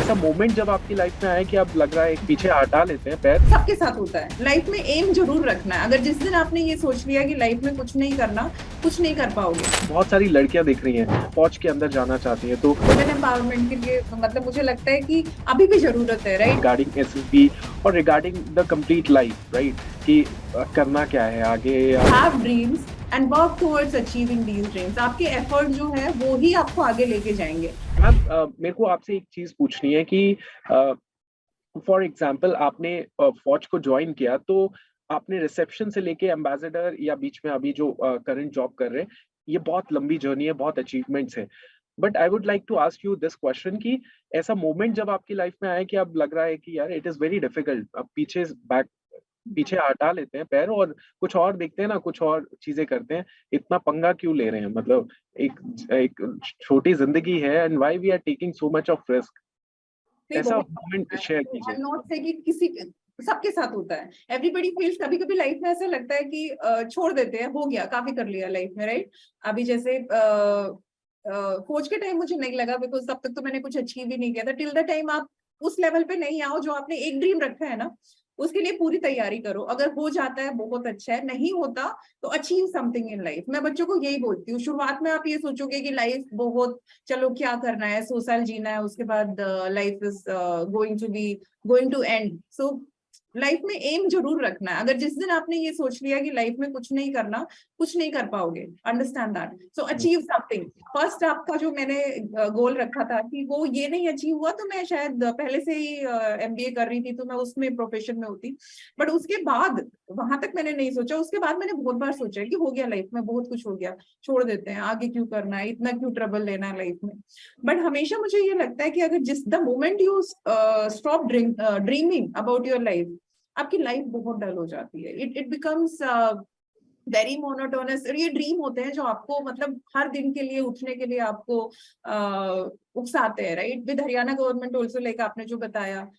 ऐसा मोमेंट जब आपकी लाइफ में आए कि आप लग रहा है पीछे हटा लेते हैं पैर? सबके साथ होता है। लाइफ में एम जरूर रखना है। अगर जिस दिन आपने ये सोच लिया कि लाइफ में कुछ नहीं करना, कुछ नहीं कर पाओगे। बहुत सारी लड़कियां दिख रही हैं फौज के अंदर जाना चाहती हैं, तो वुमेन एम्पावरमेंट के लिए मतलब मुझे लगता है कि अभी भी जरूरत है, राइट। रिगार्डिंग एसएसबी और regarding the complete life, right, कि करना क्या है आगे। Have dreams and work towards achieving these dreams. आपके एफर्ट जो है वो ही आपको आगे लेके जाएंगे। मैम, मेरे को आपसे एक चीज पूछनी है कि फॉर एग्जाम्पल आपने फौज को ज्वाइन किया, तो आपने रिसेप्शन से लेके एम्बेसडर या बीच में अभी जो करंट जॉब कर रहे हैं, ये बहुत लंबी जर्नी है, बहुत अचीवमेंट्स है। But I would like to ask you this question कि ऐसा मोमेंट जब आपकी लाइफ में आए कि अब लग रहा है कि यार इट इज वेरी डिफिकल्ट, अब पीछे हटा लेते हैं पैर और कुछ और देखते हैं ना, कुछ और चीजें करते हैं, इतना पंगा क्यों ले रहे हैं? मतलब एक एक छोटी जिंदगी है, and why we are taking so much of risk? नहीं, ऐसा बहुत मोमेंट होता है। शेयर आई कीजिए। एम नॉट से कि किसी सबके साथ होता है। Everybody feels. कभी कभी लाइफ में ऐसा लगता है कि छोड़ देते हैं, हो गया, काफी कर लिया लाइफ में, राइट। अभी जैसे फौज के टाइम मुझे नहीं लगा, बिकॉज तब तक तो मैंने कुछ अचीव ही नहीं किया था। टिल द टाइम आप उस लेवल पे नहीं आओ जो आपने एक ड्रीम रखा है ना, उसके लिए पूरी तैयारी करो। अगर हो जाता है बहुत अच्छा है, नहीं होता तो अचीव समथिंग इन लाइफ। मैं बच्चों को यही बोलती हूँ। शुरुआत में आप ये सोचोगे कि लाइफ बहुत, चलो क्या करना है, 100 साल जीना है, उसके बाद life is going to end. So life में एम जरूर रखना है। अगर जिस दिन आपने ये सोच लिया कि लाइफ में कुछ नहीं करना, कुछ नहीं कर पाओगे। Understand that. So achieve something. First आपका जो मैंने गोल रखा था कि वो ये नहीं अचीव हुआ, तो मैं शायद पहले से ही एमबीए कर रही थी, तो मैं उसमें प्रोफेशन में होती। बट उसके बाद वहां तक मैंने नहीं सोचा। उसके बाद मैंने बहुत बार सोचा कि हो गया, लाइफ में बहुत कुछ हो गया, छोड़ देते हैं, आगे क्यों करना है, इतना क्यों ट्रबल लेना है लाइफ में। बट हमेशा मुझे ये लगता है कि अगर जिस the moment you stop dreaming about your life, आपकी लाइफ बहुत डल हो जाती है। It becomes very monotonous. ये ड्रीम होते हैं जो आपको मतलब हर दिन के लिए उठने के लिए आपको उकसाते हैं, right. With Haryana government also, like आपने जो बताया,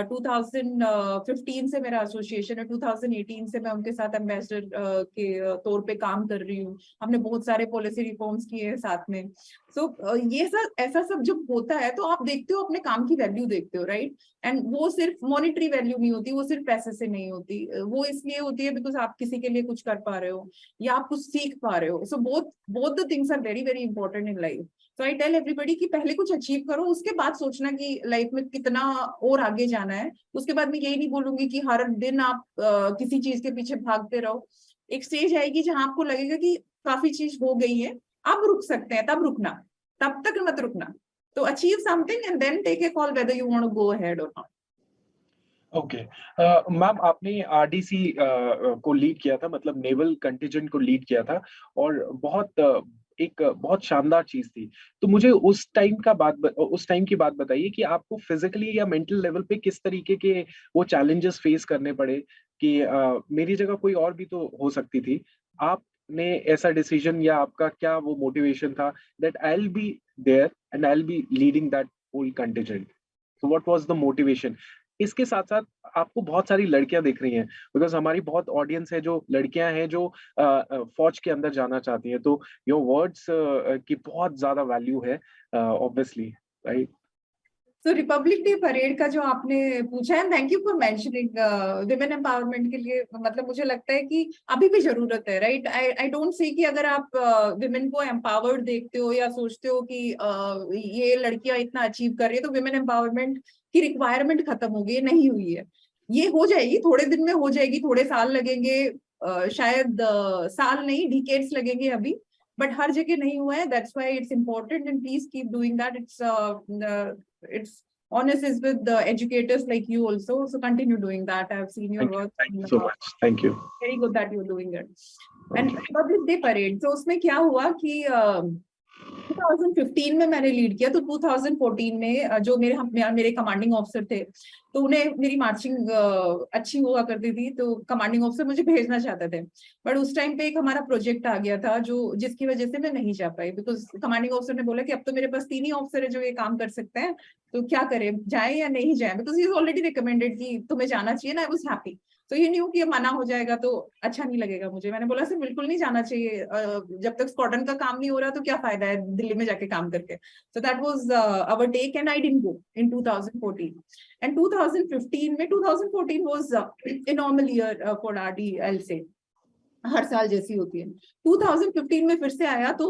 2015 से मेरा एसोसिएशन है, 2018 से मैं उनके साथ एम्बेसडर के तौर पे काम कर रही हूँ। हमने बहुत सारे पॉलिसी रिफॉर्म्स किए हैं साथ में। सो ये सब ऐसा सब जब होता है तो आप देखते हो, अपने काम की वैल्यू देखते हो, राइट। एंड वो सिर्फ मॉनिटरी वैल्यू नहीं होती, वो सिर्फ पैसे से नहीं होती, वो इसलिए होती है बिकॉज आप किसी के लिए कुछ कर पा रहे हो या आप कुछ सीख पा रहे हो। So both both the things are very very important in life. तो आई टेल एवरीबडी कि पहले कुछ अचीव करो, उसके बाद सोचना कि लाइफ में कितना और आगे जाना है। उसके बाद मैं यही नहीं बोलूंगी कि हर दिन आप किसी चीज के पीछे भागते रहो। एक स्टेज आएगी जहां आपको लगेगा कि काफी चीज हो गई है, अब रुक सकते हैं, तब रुकना, तब तक मत रुकना। तो achieve something and then take a call whether you want to go ahead और नॉट। ओके। मैम, आपने आरडीसी को लीड किया था, मतलब नेवल कंटिजेंट को लीड किया था, और एक बहुत शानदार चीज थी। तो मुझे उस टाइम की बात बताइए कि आपको फिजिकली या मेंटल लेवल पे किस तरीके के वो चैलेंजेस फेस करने पड़े कि मेरी जगह कोई और भी तो हो सकती थी। आपने ऐसा डिसीजन, या आपका क्या वो मोटिवेशन था that I will be there and I will be leading that whole contingent? So what was the motivation? इसके साथ साथ आपको बहुत सारी लड़कियां दिख रही हैं, बिकॉज हमारी बहुत ऑडियंस है जो लड़कियां हैं जो फौज के अंदर जाना चाहती हैं, तो योर वर्ड्स की बहुत ज्यादा वैल्यू है, ऑब्वियसली, राइट? सो रिपब्लिक डे परेड का जो आपने पूछा है, thank you for mentioning women empowerment के लिए। मतलब मुझे लगता है कि अभी भी जरूरत है, राइट। आई डोंट से कि अगर आप विमेन को एम्पावर्ड देखते हो या सोचते हो कि ये लड़कियां इतना अचीव कर रही है तो विमेन एम्पावरमेंट की रिक्वायरमेंट खत्म हो गई है, नहीं हुई है। ये हो जाएगी, थोड़े दिन में हो जाएगी, थोड़े साल लगेंगे, शायद साल नहीं, डिकेड्स लगेंगे अभी। बट हर जगह नहीं हुआ है, that's why it's important and please keep doing that. It's honest is with the educators like you also, so continue doing that. I've seen your work thank you and so much, thank you. very good that you're doing it. Thank And you. Republic Day parade, तो उसमें क्या हुआ कि 2015 में मैंने lead किया, तो 2014 में जो मेरे कमांडिंग ऑफिसर थे, तो उन्हें मेरी मार्चिंग अच्छी हुआ करती थी, तो कमांडिंग ऑफिसर मुझे भेजना चाहते थे। बट उस टाइम पे एक हमारा प्रोजेक्ट आ गया था जो जिसकी वजह से मैं नहीं जा पाई, बिकॉज कमांडिंग ऑफिसर ने बोला कि अब तो मेरे पास 3 ही ऑफिसर है जो ये काम कर सकते हैं, तो क्या करें, जाए या नहीं जाए, बिकॉज ही ऑलरेडी रिकमेंडेड कि तुम्हें जाना चाहिए ना। I was happy. तो ये न्यू कि ये मना हो जाएगा तो अच्छा नहीं लगेगा मुझे। मैंने बोला सर बिल्कुल नहीं जाना चाहिए, जब तक स्क्वाड्रन का काम नहीं हो रहा तो क्या फायदा है दिल्ली में जाके काम करके। So that was our take and I didn't go in 2014 and 2015 में 2014 was a normal year for RD, I'll say, हर साल जैसी होती है। 2015 में फिर से आया तो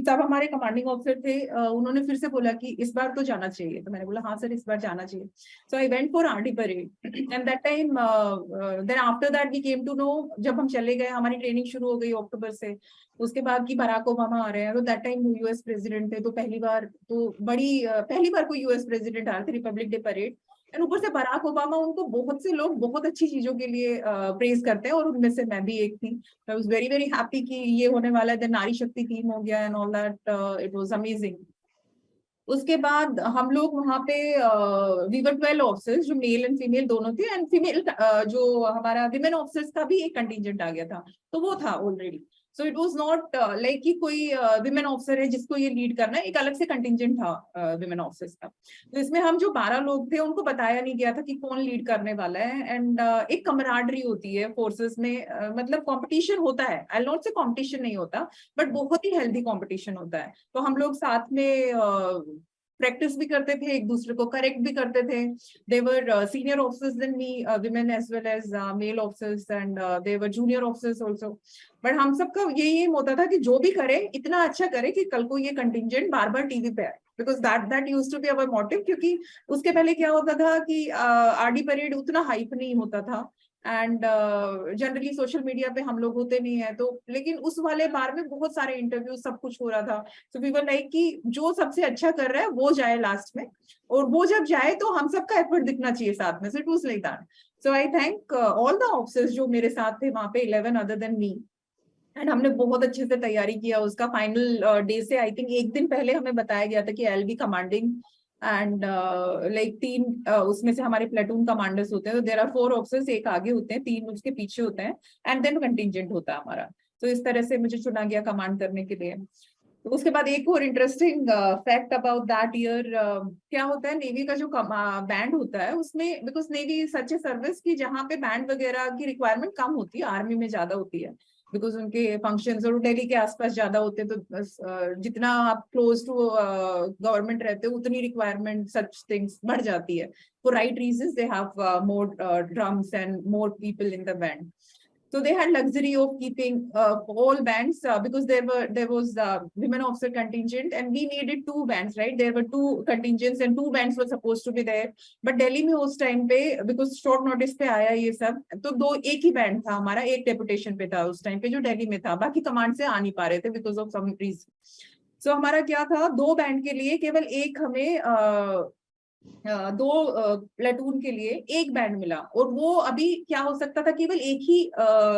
तब हमारे कमांडिंग ऑफिसर थे, उन्होंने फिर से बोला कि इस बार तो जाना चाहिए। तो मैंने बोला हाँ सर इस बार जाना चाहिए। So I went for RD parade and that time then after that we came to know, जब हम चले गए हमारी ट्रेनिंग शुरू हो गई अक्टूबर से, उसके बाद की बराक ओबामा आ रहे हैं। तो दैट टाइम वो यूएस प्रेसिडेंट थे, तो पहली बार कोई यूएस प्रेसिडेंट आ रहे थे रिपब्लिक डे परेड। एंड ऊपर से बराक ओबामा, उनको बहुत से लोग बहुत अच्छी चीजों के लिए प्रेज करते हैं और उनमें से मैं भी एक थी। I was very very happy कि ये होने वाला है, देन नारी शक्ति थीम हो गया and all that, it was amazing. उसके बाद हम लोग वहां पे वी वर 12 ऑफिसर्स, जो मेल एंड फीमेल दोनों थे, एंड फीमेल जो हमारा विमेन ऑफिसर्स का भी एक कंटिजेंट आ गया था, तो वो था already. So it was not like कि कोई विमेन ऑफिसर है जिसको ये लीड करना है, एक अलग से कंटिजेंट था विमेन ऑफिसर्स का। तो इसमें हम जो 12 लोग थे उनको बताया नहीं गया था कि कौन लीड करने वाला है। एंड एक कमराडरी होती है फोर्सेस में, मतलब कंपटीशन होता है, आई नॉट से कंपटीशन नहीं होता, बट बहुत ही हेल्दी कंपटीशन होता है। तो हम लोग साथ में प्रैक्टिस भी करते थे, एक दूसरे को करेक्ट भी करते थे। They were senior officers than me, women as well as male officers, and they were junior officers also. But हम सबका यही एम होता था कि जो भी करे इतना अच्छा करे कि कल को ये कंटिजेंट बार बार टीवी पे आए, because that used to be our motive. क्योंकि उसके पहले क्या होता था कि आरडी परेड उतना हाइप नहीं होता था, एंड जनरली सोशल मीडिया पे हम लोग होते नहीं है, तो लेकिन उस वाले बार में बहुत सारे इंटरव्यू सब कुछ हो रहा था। सो वी वर लाइक कि जो सबसे अच्छा कर रहा है वो जाए लास्ट में, और वो जब जाए तो हम सबका एफर्ट दिखना चाहिए साथ में। So it was like that. So I thank all the officers जो मेरे साथ थे वहां पे, 11 अदर देन मी। एंड हमने बहुत अच्छे से तैयारी किया उसका। फाइनल डे से आई थिंक एक दिन पहले हमें बताया गया था कि आई will B commanding, and like 3 उसमें से हमारे प्लेटून कमांडर्स होते हैं। तो देयर आर 4 ऑफिसर्स, एक आगे होते हैं, 3 उसके पीछे होते हैं, एंड देन कंटिजेंट होता है हमारा। तो इस तरह से मुझे चुना गया कमांड करने के लिए। तो उसके बाद एक और interesting fact about that year, क्या होता है, नेवी का जो बैंड होता है उसमें, because navy such a service की जहाँ पे बैंड वगैरह की रिक्वायरमेंट कम होती है, आर्मी में ज्यादा होती है, बिकॉज उनके फंक्शंस और दिल्ली के आसपास ज्यादा होते हैं। तो जितना आप क्लोज टू गवर्नमेंट रहते हो उतनी रिक्वायरमेंट सच थिंग्स बढ़ जाती है। For right reasons they have more drums and more people in the band. So they had luxury of keeping all bands, because there was women officer contingent and we needed 2 bands, right? There were 2 contingents and 2 bands were supposed to be there. But Delhi में उस time पे, because short notice पे आया ये सब, तो एक ही band था हमारा, एक deputation पे था उस time पे जो दिल्ली में था, बाकी कमांड से आ नहीं पा रहे थे because of some reason. So हमारा क्या था, 2 बैंड के लिए केवल एक हमें 2 प्लेटून के लिए एक बैंड मिला, और वो अभी क्या हो सकता था, केवल एक ही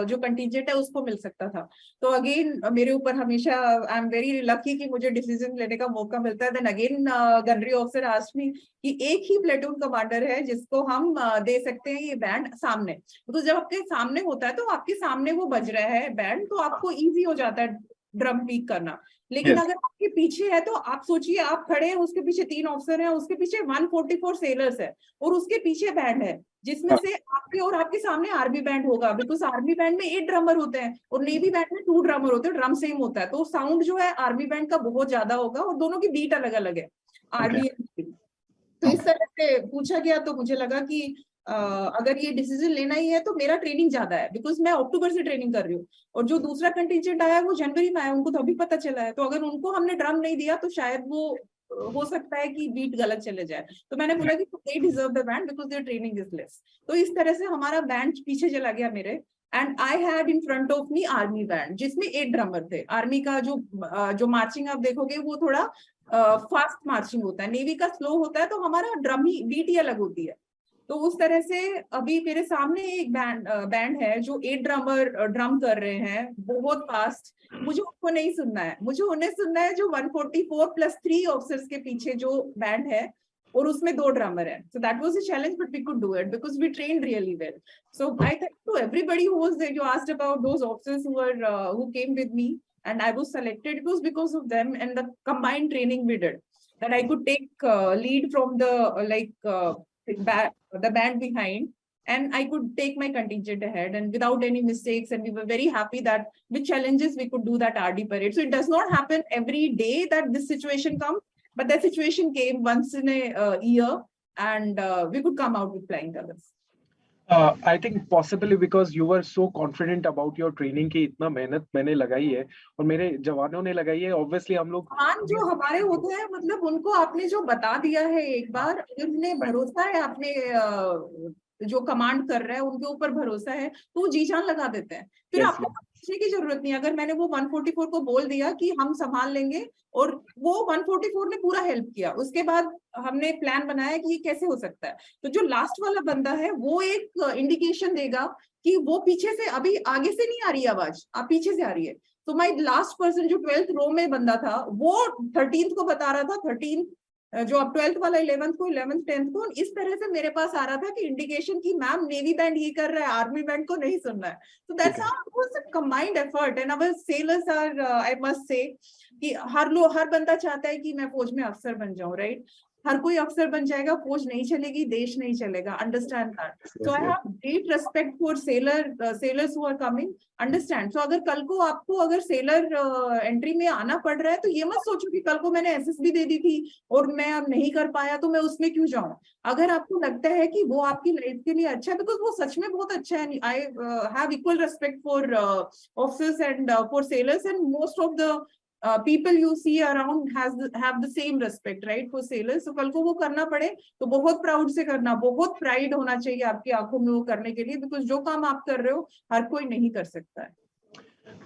जो कंटिजेंट है उसको मिल सकता था। तो अगेन मेरे ऊपर हमेशा, आई एम वेरी लकी कि मुझे डिसीजन लेने का मौका मिलता है। Then again gunnery officer asked me कि एक ही प्लेटून कमांडर है जिसको हम दे सकते हैं ये बैंड सामने। तो जब आपके सामने होता है तो आपके सामने वो बज रहा है बैंड, तो आपको ईजी हो जाता है ड्रम पीक करना। लेकिन अगर आपके पीछे है तो आप सोचिए, आप खड़े हैं, उसके पीछे 3 ऑफिसर हैं, उसके पीछे 144 सेलर्स है, और उसके पीछे बैंड है जिसमें से आपके और आपके सामने आर्मी बैंड होगा, बिकॉज आर्मी बैंड में 8 ड्रमर होते हैं और नेवी बैंड में 2 ड्रमर होते हैं, ड्रम सेम होता है, तो साउंड जो है आर्मी बैंड का बहुत ज्यादा होगा, और दोनों की बीट अलग अलग है, आर्मी। तो इस तरह से पूछा गया, तो मुझे लगा कि अगर ये डिसीजन लेना ही है तो मेरा ट्रेनिंग ज्यादा है, बिकॉज मैं अक्टूबर से ट्रेनिंग कर रही हूँ, और जो दूसरा कंटिजेंट आया है वो जनवरी में आया, उनको तो अभी पता चला है। तो अगर उनको हमने ड्रम नहीं दिया तो शायद वो हो सकता है कि बीट गलत चले जाए। तो मैंने बोला कि they deserve the band because their training is less। तो इस तरह से हमारा बैंड पीछे चला गया मेरे, and I had in front of me army band जिसमें 8 ड्रमर थे। आर्मी का जो मार्चिंग आप देखोगे वो थोड़ा फास्ट मार्चिंग होता है, नेवी का स्लो होता है, तो हमारा ड्रम ही बीट ही अलग होती है। तो उस तरह से अभी मेरे सामने एक बैंड है जो 8 ड्रमर ड्रम कर रहे हैं बहुत फास्ट। मुझे उनको नहीं सुनना है, मुझे उन्हें सुनना है जो 144 प्लस 3 ऑफिसर्स के पीछे जो बैंड है, और उसमें 2 ड्रमर है। So that was a challenge, but we could do it because we trained really well. So I thank to everybody who was there. You asked about those officers who came with me and I was selected. It was because of them and the combined training we did, that I could take lead from the the band behind, and I could take my contingent ahead and without any mistakes. And we were very happy that with challenges we could do that RD parade. So it does not happen every day that this situation comes, but that situation came once in a year, and we could come out with flying colors. I think possibly because you were so confident about your training कि इतना मेहनत मैंने लगाई है और मेरे जवानों ने लगाई है, obviously हम लोग जो हमारे होते हैं, मतलब उनको आपने जो बता दिया है एक बार, अगर उन्हें भरोसा है, आपने जो कमांड कर रहा है उनके ऊपर भरोसा है, तो वो जी जान लगा देते हैं। फिर आपको पूछने की जरूरत नहीं। अगर मैंने वो 144 को बोल दिया कि हम संभाल लेंगे, और वो 144 ने पूरा हेल्प किया, उसके बाद हमने प्लान बनाया कि ये कैसे हो सकता है। तो जो लास्ट वाला बंदा है वो एक इंडिकेशन देगा कि वो पीछे से, अभी आगे से नहीं आ रही आवाज, आप पीछे से आ रही है। तो माय लास्ट पर्सन जो 12th रो में बंदा था, वो 13th को बता रहा था, 13 जो अब 12th वाला 11th को, 11th 10th को, इस तरह से मेरे पास आ रहा था कि इंडिकेशन की मैम नेवी बैंड ये कर रहा है, आर्मी बैंड को नहीं सुनना है। तो that's how it was a combined effort. And our sailors are, I must say कि हर बंदा चाहता है कि मैं फौज में अफसर बन जाऊं, राइट? हर कोई अफसर बन जाएगा, फौज नहीं चलेगी, देश नहीं चलेगा, understand that. So I have great respect for sailors who are coming, understand. So अगर कल को आपको अगर सेलर एंट्री में आना पड़ रहा है, तो ये मत सोचो कि कल को मैंने एसएसबी दे दी थी और मैं अब नहीं कर पाया तो मैं उसमें क्यों जाऊं। अगर आपको लगता है कि वो आपकी लाइफ के लिए अच्छा है, बिकॉज वो सच में बहुत अच्छा है, I have equal respect for officers and for sellers, and most of the people you see around have the same respect, right, for sailors. So कल को वो करना पड़े तो बहुत प्राउड से करना, बहुत प्राइड होना चाहिए आपकी आंखों में वो करने के लिए, बिकॉज जो काम आप कर रहे हो हर कोई नहीं कर सकता है।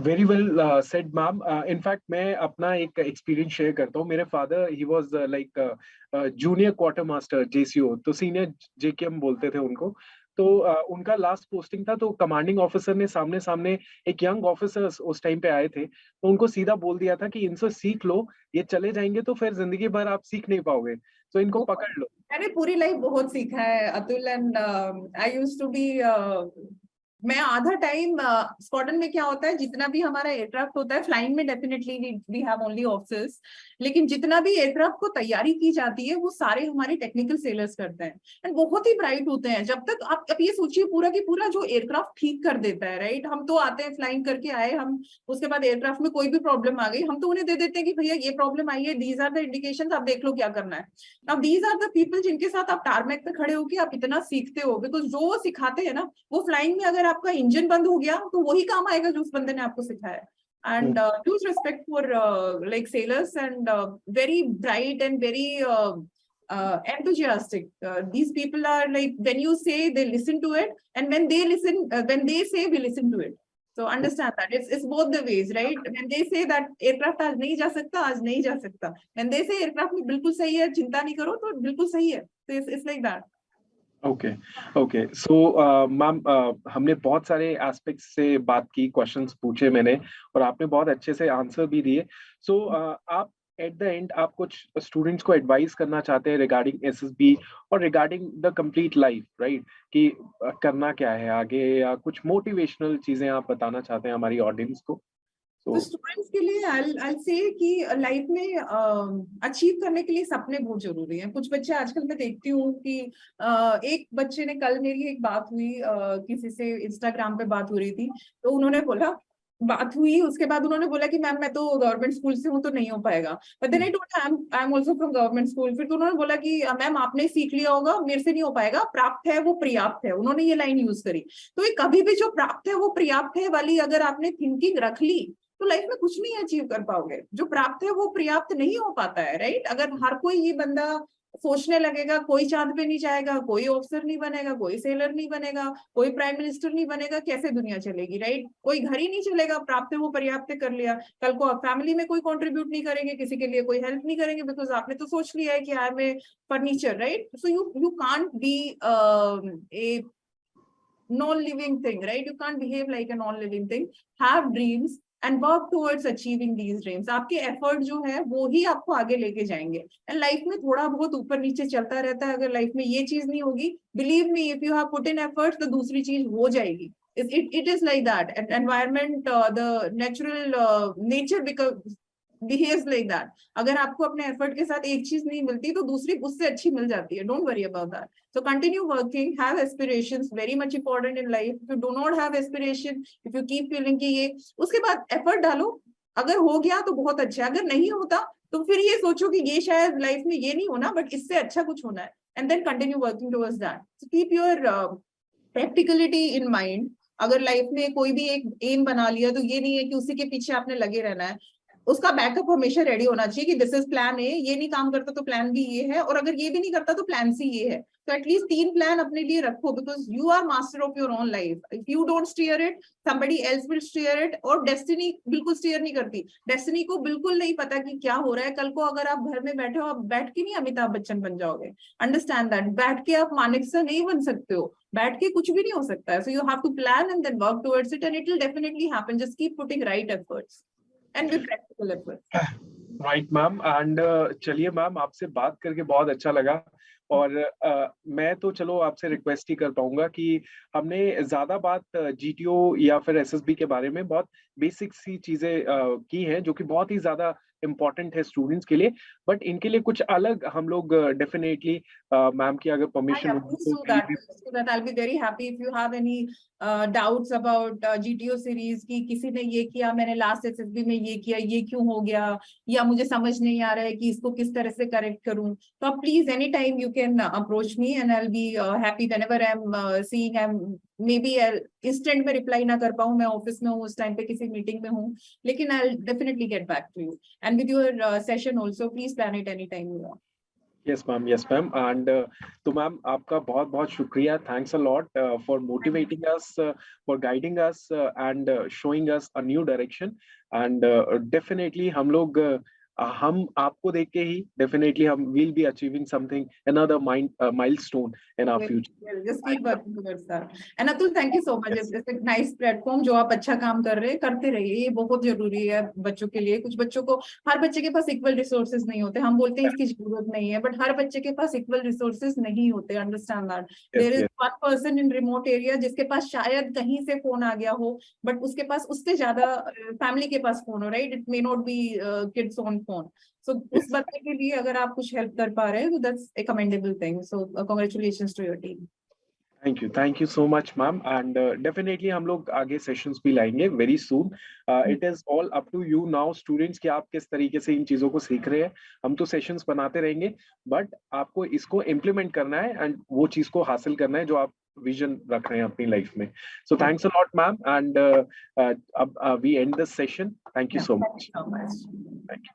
Very well said ma'am. In fact मैं अपना एक एक्सपीरियंस शेयर करता हूँ। मेरे father he was like junior quarter master JCO, तो सीनियर जेकेएम बोलते थे उनको। तो उनका लास्ट पोस्टिंग था, तो कमांडिंग ऑफिसर ने सामने सामने एक यंग ऑफिसर उस टाइम पे आए थे, तो उनको सीधा बोल दिया था कि इनसे सीख लो, ये चले जाएंगे तो फिर जिंदगी भर आप सीख नहीं पाओगे, तो इनको पकड़ लो। मैंने पूरी लाइफ बहुत सीखा है Atul, and I used to be, मैं आधा टाइम स्क्वाड्रन में क्या होता है, जितना भी हमारा एयरक्राफ्ट होता है, फ्लाइंग में definitely we have only officers, लेकिन जितना भी एयरक्राफ्ट को तैयारी की जाती है वो सारे हमारे टेक्निकल सेलर्स करते हैं, एंड बहुत ही ब्राइट होते हैं। जब तक आप ये सोचिए, पूरा की पूरा जो एयरक्राफ्ट ठीक कर देता है, राइट, हम तो आते हैं फ्लाइंग करके आए, हम उसके बाद एयरक्राफ्ट में कोई भी प्रॉब्लम आ गई, हम तो उन्हें दे देते हैं कि भैया ये प्रॉब्लम आई है, दीज आर द इंडिकेशंस, आप देख लो क्या करना है। Now these are the people जिनके साथ आप टारमैक पे खड़े होके आप इतना सीखते हो, बिकॉज जो वो सिखाते हैं ना, वो फ्लाइंग में अगर आपका इंजन बंद हो गया तो वही काम आएगा जो उस बंदे ने आपको सिखाया। And huge respect for like sailors, and very bright and very enthusiastic. These people are like, when you say, they listen to it, and when they listen, when they say, we listen to it. So understand that it's both the ways, right? When they say that aircraft आज नहीं जा सकता, आज नहीं जा सकता, when they say aircraft में बिल्कुल सही है, चिंता नहीं करो, तो बिल्कुल सही है। So it's like that. Okay okay. So ma'am, हमने बहुत सारे एस्पेक्ट्स से बात की, क्वेश्चंस पूछे मैंने, और आपने बहुत अच्छे से आंसर भी दिए। सो आप एट द एंड आप कुछ स्टूडेंट्स को एडवाइस करना चाहते हैं रिगार्डिंग एसएसबी और regarding the complete life, right, कि करना क्या है आगे, या कुछ मोटिवेशनल चीजें आप बताना चाहते हैं हमारी ऑडियंस को? तो स्टूडेंट्स के लिए I'll say कि लाइफ में अचीव करने के लिए सपने बहुत जरूरी हैं। कुछ बच्चे आजकल मैं देखती हूँ कि एक बच्चे ने, कल मेरी एक बात हुई, किसी से इंस्टाग्राम पे बात हो रही थी, तो उन्होंने बोला, बात हुई, उसके बाद उन्होंने बोला कि मैम मैं तो गवर्नमेंट स्कूल से हूँ तो नहीं हो पाएगा, but then I told I am also from government school. फिर तो उन्होंने बोला कि मैम आपने सीख लिया होगा, मेरे से नहीं हो पाएगा, प्राप्त है वो पर्याप्त है, उन्होंने ये लाइन यूज करी। तो ये कभी भी जो प्राप्त है वो पर्याप्त है वाली अगर आपने थिंकिंग रख ली, तो लाइफ में कुछ नहीं अचीव कर पाओगे। जो प्राप्त है वो पर्याप्त नहीं हो पाता है, राइट? अगर हर कोई ये बंदा सोचने लगेगा, कोई चांद पे नहीं जाएगा, कोई ऑफिसर नहीं बनेगा, कोई सेलर नहीं बनेगा, कोई प्राइम मिनिस्टर नहीं बनेगा, कैसे दुनिया चलेगी, राइट? कोई घर ही नहीं चलेगा। प्राप्त है वो पर्याप्त कर लिया, कल को आप फैमिली में कोई कंट्रीब्यूट नहीं करेंगे, किसी के लिए कोई हेल्प नहीं करेंगे, बिकॉज आपने तो सोच लिया है कि I am a furniture, right? So you can't be a non-living thing, right? You can't behave like a non-living thing. Have dreams and work towards achieving these dreams. आपके एफर्ट जो है वो ही आपको आगे लेके जाएंगे। एंड लाइफ में थोड़ा बहुत ऊपर नीचे चलता रहता है। अगर लाइफ में ये चीज नहीं होगी, believe me, if you have put in efforts, तो दूसरी चीज हो जाएगी। It is like that. And environment, the natural nature becomes behaves like that. अगर आपको अपने एफर्ट के साथ एक चीज नहीं मिलती तो दूसरी उससे अच्छी मिल जाती है। Don't worry about that. So continue working, have aspirations, very much important in life. If you do not have aspiration, if you keep feeling कि ये, उसके बाद effort डालो, अगर हो गया तो बहुत अच्छा है, अगर नहीं होता तो फिर ये सोचो कि ये शायद लाइफ में ये नहीं होना, बट इससे अच्छा कुछ होना है, and then continue working towards that. So keep your practicality in mind. अगर लाइफ में कोई भी एक एम बना लिया तो ये नहीं है कि उसी के पीछे आपने लगे रहना है, उसका बैकअप हमेशा रेडी होना चाहिए कि दिस इज प्लान ए, ये नहीं काम करता तो प्लान बी ये है, और अगर ये भी नहीं करता तो प्लान सी ये है। तो एटलीस्ट 3 प्लान अपने लिए रखो, because you are master of your own life. If you don't steer it, somebody else will steer it। और डेस्टिनी बिल्कुल स्टीयर नहीं करती, डेस्टिनी को बिल्कुल नहीं पता कि क्या हो रहा है कल को। अगर आप घर में बैठे हो, आप बैठ के नहीं अमिताभ बच्चन बन जाओगे, अंडरस्टैंड दैट। बैठ के आप मानिकसा नहीं बन सकते हो, बैठ के कुछ भी नहीं हो सकता है। So you have to plan and then work towards it, and it will definitely happen. Just keep putting right efforts and with practical efforts. Right ma'am. And चलिए मैम, आपसे बात करके बहुत अच्छा लगा। और मैं तो चलो आपसे रिक्वेस्ट ही कर पाऊंगा कि हमने ज्यादा बात जीटीओ या फिर एसएसबी के बारे में बहुत बेसिक सी चीजें की हैं, जो कि बहुत ही ज्यादा इम्पोर्टेंट है स्टूडेंट्स के लिए, बट इनके लिए कुछ अलग हम लोग डेफिनेटली मैम की अगर परमिशन होगी Please do that. Please do that. I'll be very happy if you have any doubts about GTO series की किसी ने ये किया, मैंने लास्ट एसएसबी में ये किया, ये क्यों हो गया, या मुझे समझ नहीं आ रहा है कि इसको किस तरह से करेक्ट करूं, तो आप please any time you can approach me and I will be happy whenever I am seeing. I am may be instant में रिप्लाई ना कर पाऊं, मैं ऑफिस में हूँ उस टाइम पे, किसी मीटिंग में हूँ, लेकिन I will definitely get back to you and with your session also. Please plan it any time you want. Yes ma'am, yes ma'am. And तो मैम आपका बहुत बहुत शुक्रिया, thanks a lot for motivating us, for guiding us and showing us a new direction. And definitely हम आपको देख के ही डेफिनेटली हम will be achieving something, another milestone in our future. Just keep working towards that. And Atul, thank you so much. It's a nice platform जो आप अच्छा काम कर रहे हैं, करते रहिए, ये बहुत जरूरी है बच्चों के लिए। कुछ बच्चों को, हर बच्चे के पास इक्वल रिसोर्सेज नहीं होते, हम बोलते हैं इसकी जरूरत नहीं है, बट हर बच्चे के पास इक्वल रिसोर्सेज नहीं होते। Understand that. There is one person in remote area जिसके पास शायद कहीं से फोन आ गया हो, बट उसके पास उससे ज्यादा फैमिली के पास फोन हो, right? It may not be kids on phone. So उस बच्चे के लिए अगर आप कुछ हेल्प कर पा रहे हैं तो that's a commendable thing. So congratulations to your team. Thank you so much ma'am. And definitely हम लोग आगे सेशंस भी लाएंगे very soon. It is all up to you now students कि आप किस तरीके से इन चीजों को सीख रहे हैं। हम तो सेशंस बनाते रहेंगे, बट आपको इसको इम्प्लीमेंट करना है एंड वो चीज को हासिल करना है जो आप विजन रख रहे हैं अपनी लाइफ में। So thanks a lot ma'am, and अब we end this session. Thank you so much. Thank you so much. Thank you.